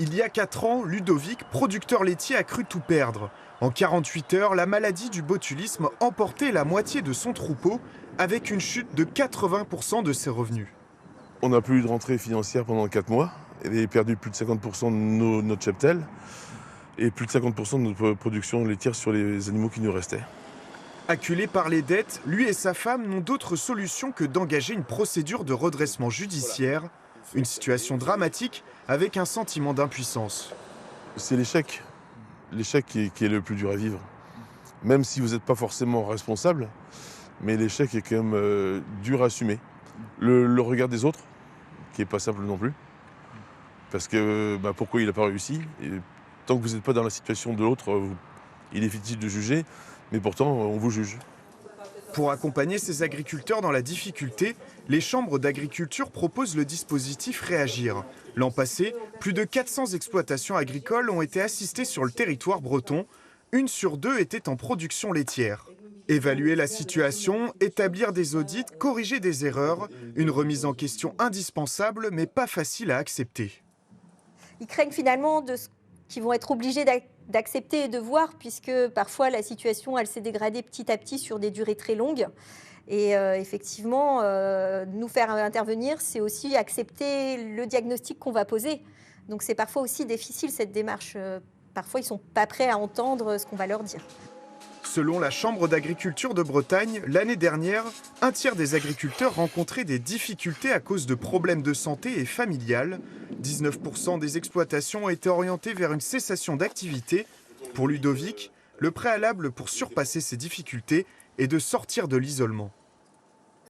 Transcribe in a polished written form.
Il y a 4 ans, Ludovic, producteur laitier, a cru tout perdre. En 48 heures, la maladie du botulisme emportait la moitié de son troupeau, avec une chute de 80% de ses revenus. On n'a plus eu de rentrée financière pendant 4 mois. Et perdu plus de 50% de notre cheptel et plus de 50% de notre production laitière sur les animaux qui nous restaient. Acculé par les dettes, lui et sa femme n'ont d'autre solution que d'engager une procédure de redressement judiciaire. Une situation dramatique avec un sentiment d'impuissance. C'est l'échec qui est le plus dur à vivre. Même si vous n'êtes pas forcément responsable, mais l'échec est quand même dur à assumer. Le regard des autres, qui n'est pas simple non plus. Parce que pourquoi il n'a pas réussi? Et tant que vous n'êtes pas dans la situation de l'autre, il est difficile de juger, mais pourtant on vous juge. Pour accompagner ces agriculteurs dans la difficulté, les chambres d'agriculture proposent le dispositif Réagir. L'an passé, plus de 400 exploitations agricoles ont été assistées sur le territoire breton. 1 sur 2 était en production laitière. Évaluer la situation, établir des audits, corriger des erreurs, une remise en question indispensable mais pas facile à accepter. Ils craignent finalement qu'ils vont être obligés d'accepter et de voir, puisque parfois la situation elle s'est dégradée petit à petit sur des durées très longues. Et effectivement, nous faire intervenir, c'est aussi accepter le diagnostic qu'on va poser. Donc c'est parfois aussi difficile cette démarche. Parfois ils ne sont pas prêts à entendre ce qu'on va leur dire. Selon la Chambre d'agriculture de Bretagne, l'année dernière, 1/3 des agriculteurs rencontraient des difficultés à cause de problèmes de santé et familiales. 19% des exploitations ont été orientées vers une cessation d'activité. Pour Ludovic, le préalable pour surpasser ces difficultés est de sortir de l'isolement.